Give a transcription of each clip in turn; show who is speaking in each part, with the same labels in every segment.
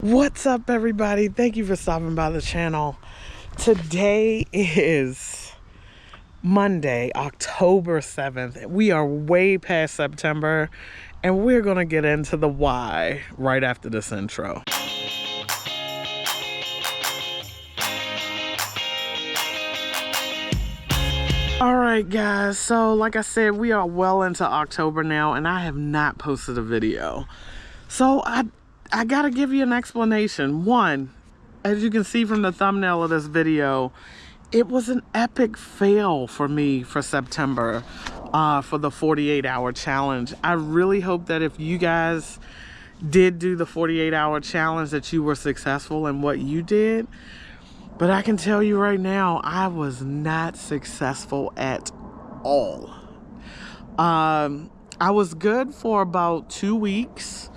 Speaker 1: What's up, everybody? Thank you for stopping by the channel. Today is Monday, October 7th. We are way past September, and we're gonna get into the why right after this intro. All right, guys, so like I said, we are well into October now, and I have not posted a video. So I gotta give you an explanation. One, as you can see from the thumbnail of this video, it was an epic fail for me for September, for the 48-hour challenge. I really hope that if you guys did do the 48-hour challenge that you were successful in what you did. But I can tell you right now, I was not successful at all. I was good for about 2 weeks,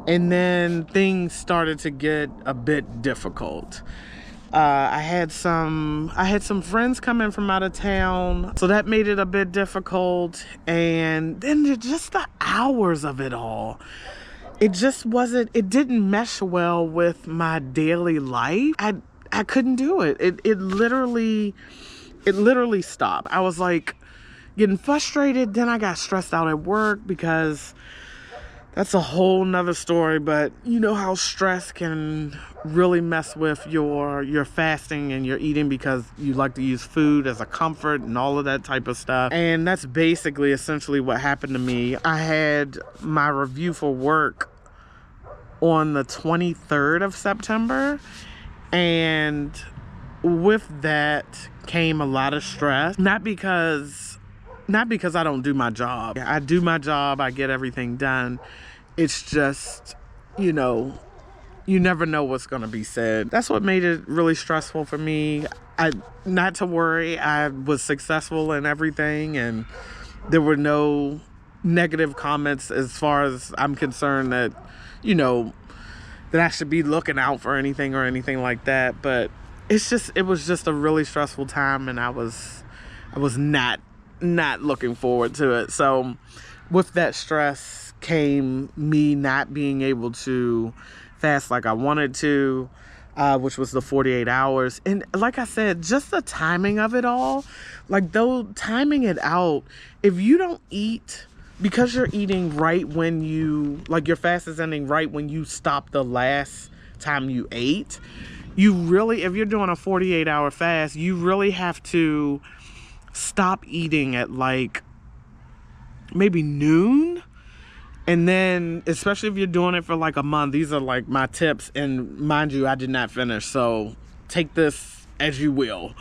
Speaker 1: and then things started to get a bit difficult. I had some friends come in from out of town, so that made it a bit difficult. And then just the hours of it all, it didn't mesh well with my daily life. I couldn't do it. It literally stopped. I was like getting frustrated. Then I got stressed out at work because that's a whole nother story, but you know how stress can really mess with your fasting and your eating because you like to use food as a comfort and all of that type of stuff. And that's basically essentially what happened to me. I had my review for work on the 23rd of September, and with that came a lot of stress. Not because I don't do my job. I do my job, I get everything done. It's just, you never know what's gonna be said. That's what made it really stressful for me. Not to worry, I was successful in everything, and there were no negative comments as far as I'm concerned that, that I should be looking out for anything or anything like that. But it was just a really stressful time, and I was not looking forward to it. So with that stress came me not being able to fast like I wanted to, which was the 48 hours. And like I said, just the timing of it all, like though timing it out, if you don't eat, because you're eating right when your fast is ending right when you stop the last time you ate, if you're doing a 48-hour fast, you really have to stop eating at like maybe noon. And then, especially if you're doing it for like a month, these are like my tips. And mind you, I did not finish, so take this as you will.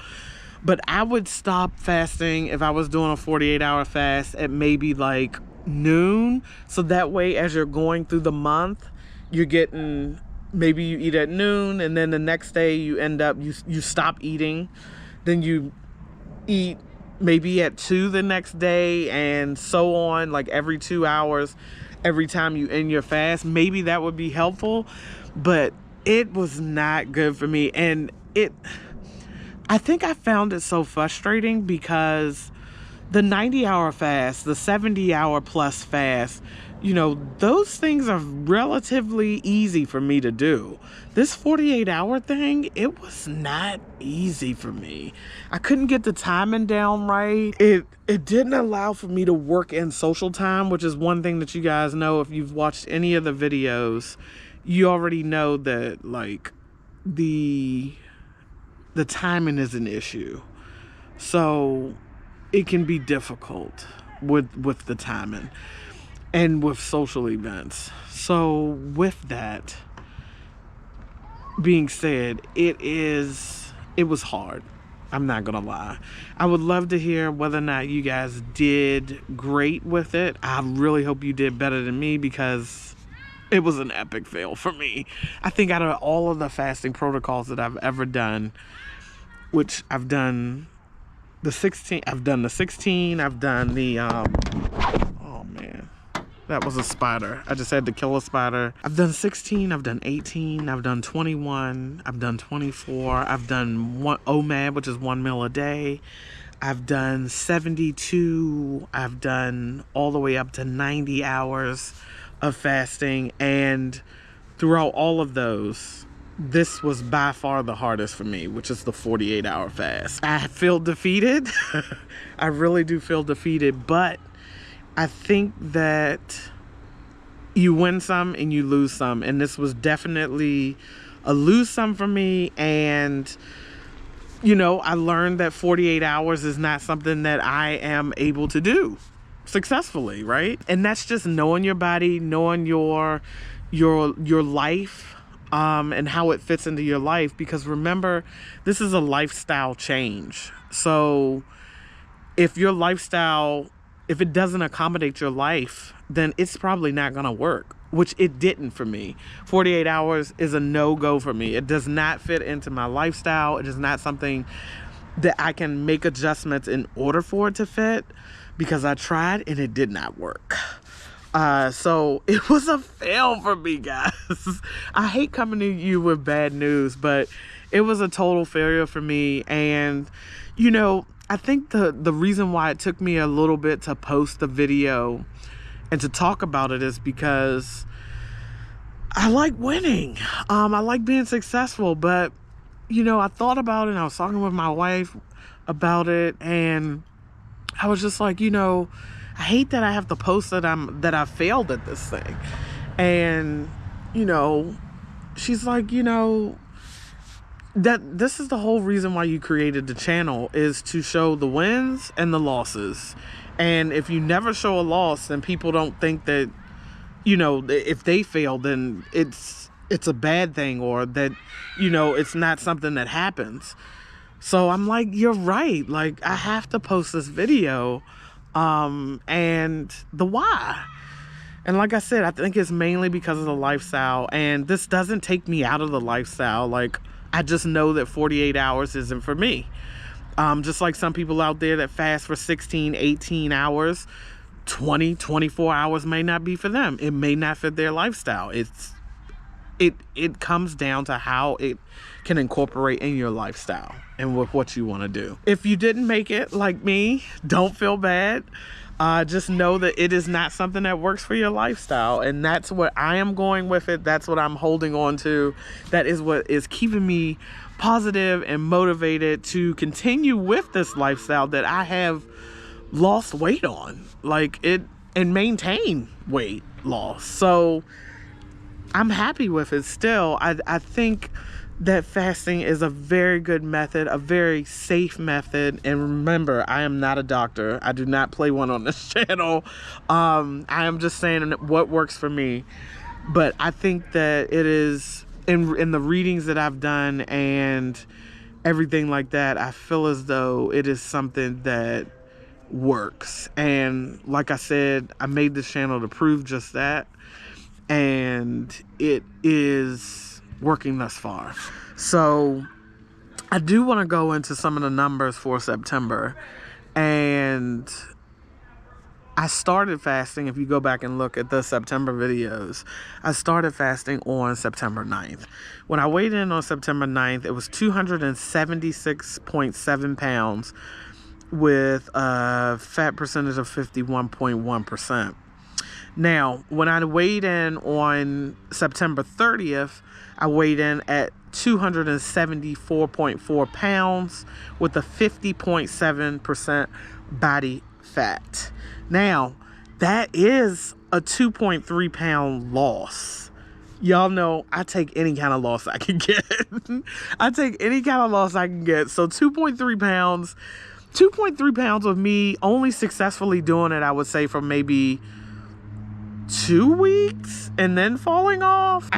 Speaker 1: But I would stop fasting if I was doing a 48-hour fast at maybe like noon. So that way, as you're going through the month, you're getting, maybe you eat at noon, and then the next day you end up, you stop eating. Then you eat maybe at 2 the next day, and so on, like every 2 hours, every time you end your fast. Maybe that would be helpful, but it was not good for me. And I think I found it so frustrating because the 90-hour fast, the 70-hour plus fast, those things are relatively easy for me to do. This 48-hour thing, it was not easy for me. I couldn't get the timing down right. It didn't allow for me to work in social time, which is one thing that you guys know. If you've watched any of the videos, you already know that like the timing is an issue. So it can be difficult with the timing and with social events. So with that being said, it was hard. I'm not gonna lie. I would love to hear whether or not you guys did great with it. I really hope you did better than me, because it was an epic fail for me. I think out of all of the fasting protocols that I've ever done, which I've done the 16, I've done the oh man, that was a spider. I just had to kill a spider. I've done 16, I've done 18, I've done 21, I've done 24, I've done one OMAD, which is 1 meal a day. I've done 72, I've done all the way up to 90 hours of fasting, and throughout all of those, this was by far the hardest for me, which is the 48-hour fast. I feel defeated. I really do feel defeated, but I think that you win some and you lose some, and this was definitely a lose some for me. And you know, I learned that 48 hours is not something that I am able to do successfully, right? And that's just knowing your body, knowing your life, and how it fits into your life. Because remember, this is a lifestyle change. So if your lifestyle, if it doesn't accommodate your life, then it's probably not gonna work, which it didn't for me. 48 hours is a no-go for me. It does not fit into my lifestyle. It is not something that I can make adjustments in order for it to fit, because I tried and it did not work. So it was a fail for me, guys. I hate coming to you with bad news, but it was a total failure for me. And, you know, I think the reason why it took me a little bit to post the video and to talk about it is because I like winning. I like being successful, but, you know, I thought about it and I was talking with my wife about it, and I was just like, you know, I hate that I have to post that I failed at this thing. And, you know, she's like, you know, that this is the whole reason why you created the channel, is to show the wins and the losses. And if you never show a loss, then people don't think that, you know, if they fail, then it's a bad thing, or that, you know, it's not something that happens. So I'm like, you're right. Like, I have to post this video, and the why. And like I said, I think it's mainly because of the lifestyle, and this doesn't take me out of the lifestyle. Like, I just know that 48 hours isn't for me. Just like some people out there that fast for 16, 18 hours, 20, 24 hours may not be for them. It may not fit their lifestyle. It comes down to how it can incorporate in your lifestyle and with what you want to do. If you didn't make it like me, don't feel bad. Just know that it is not something that works for your lifestyle, and that's what I am going with it. That's what I'm holding on to. That is what is keeping me positive and motivated to continue with this lifestyle that I have lost weight on, like it, and maintain weight loss. So I'm happy with it still. I think that fasting is a very good method, a very safe method. And remember, I am not a doctor. I do not play one on this channel. I am just saying what works for me. But I think that it is, in the readings that I've done and everything like that, I feel as though it is something that works. And like I said, I made this channel to prove just that. And it is working thus far. So I do want to go into some of the numbers for September. And I started fasting, if you go back and look at the September videos, I started fasting on September 9th. When I weighed in on September 9th, it was 276.7 pounds with a fat percentage of 51.1%. Now, when I weighed in on September 30th, I weighed in at 274.4 pounds with a 50.7% body fat. Now, that is a 2.3 pound loss. Y'all know I take any kind of loss I can get. I take any kind of loss I can get. So 2.3 pounds, 2.3 pounds of me only successfully doing it, I would say, for maybe 2 weeks and then falling off.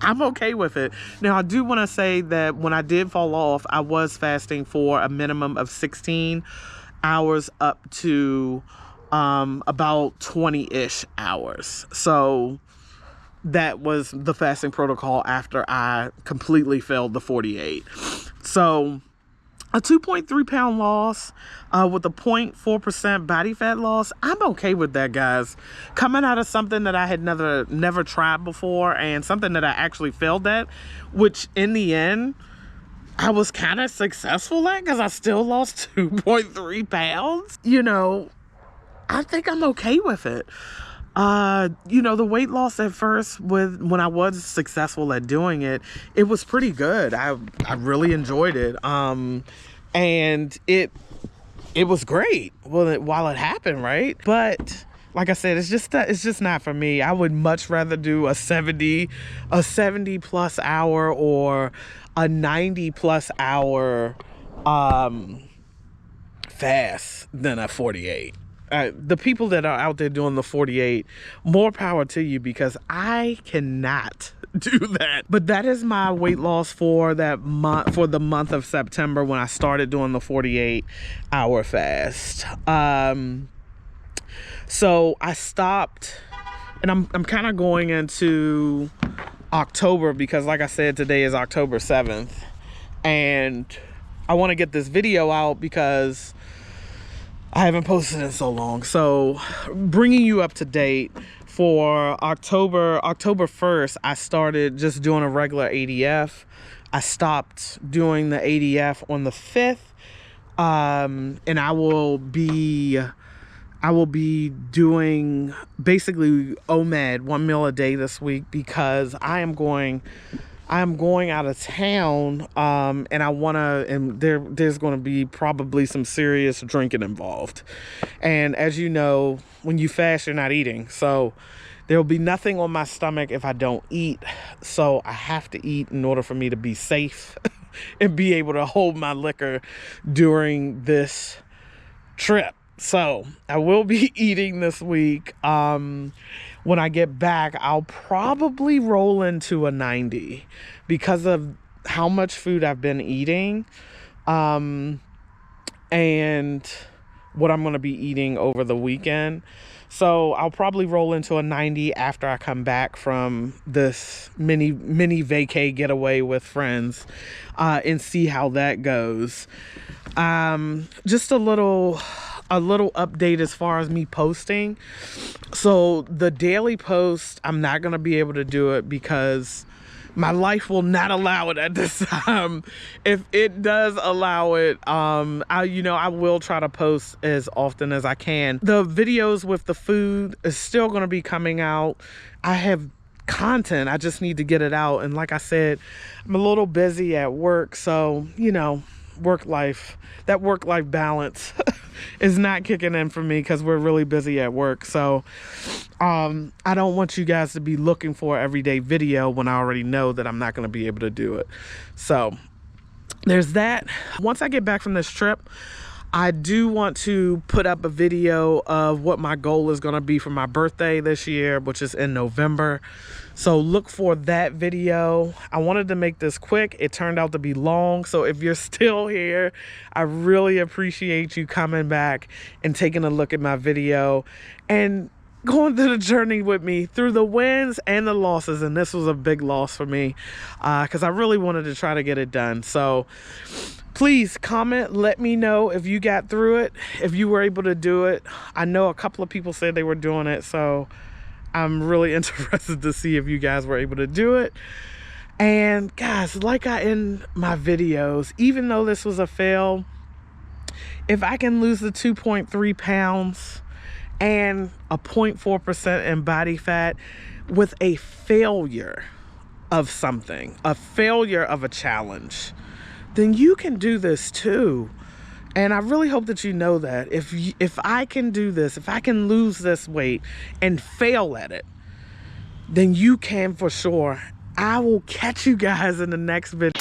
Speaker 1: I'm okay with it. Now, I do want to say that when I did fall off, I was fasting for a minimum of 16 hours up to about 20-ish hours. So that was the fasting protocol after I completely failed the 48. So a 2.3 pound loss with a 0.4% body fat loss, I'm okay with that, guys. Coming out of something that I had never tried before, and something that I actually failed at, which in the end I was kind of successful at, because I still lost 2.3 pounds. You know, I think I'm okay with it. You know, the weight loss at first when I was successful at doing it, it was pretty good. I really enjoyed it. And it was great while it happened, right? But like I said, it's just not for me. I would much rather do a 70 plus hour or a 90 plus hour fast than a 48. The people that are out there doing the 48, more power to you, because I cannot do that. But that is my weight loss for that month, for the month of September, when I started doing the 48-hour fast. So I stopped, and I'm kind of going into October, because like I said, today is October 7th, and I want to get this video out because I haven't posted in so long. So bringing you up to date, for October 1st, I started just doing a regular ADF. I stopped doing the ADF on the 5th. And I will be doing basically OMAD, 1 meal a day this week, because I am going out of town, and there's going to be probably some serious drinking involved. And as you know, when you fast, you're not eating. So there'll be nothing on my stomach if I don't eat. So I have to eat in order for me to be safe and be able to hold my liquor during this trip. So I will be eating this week. When I get back, I'll probably roll into a 90 because of how much food I've been eating, and what I'm going to be eating over the weekend. So I'll probably roll into a 90 after I come back from this mini vacay getaway with friends, and see how that goes. Just a little update as far as me posting. So the daily post, I'm not going to be able to do it because my life will not allow it at this time. If it does allow it, I will try to post as often as I can. The videos with the food is still going to be coming out. I have content, I just need to get it out. And like I said, I'm a little busy at work, so work life balance is not kicking in for me because we're really busy at work. So I don't want you guys to be looking for an everyday video when I already know that I'm not going to be able to do it. So there's that. Once I get back from this trip, I do want to put up a video of what my goal is going to be for my birthday this year, which is in November. So look for that video. I wanted to make this quick. It turned out to be long. So if you're still here, I really appreciate you coming back and taking a look at my video and going through the journey with me through the wins and the losses. And this was a big loss for me because I really wanted to try to get it done. So please comment, let me know if you got through it, if you were able to do it. I know a couple of people said they were doing it, so I'm really interested to see if you guys were able to do it. And guys, like I end my videos, even though this was a fail, if I can lose the 2.3 pounds and a 0.4% in body fat with a failure of something, a failure of a challenge, then you can do this too. And I really hope that you know that if I can do this, if I can lose this weight and fail at it, then you can for sure. I will catch you guys in the next video.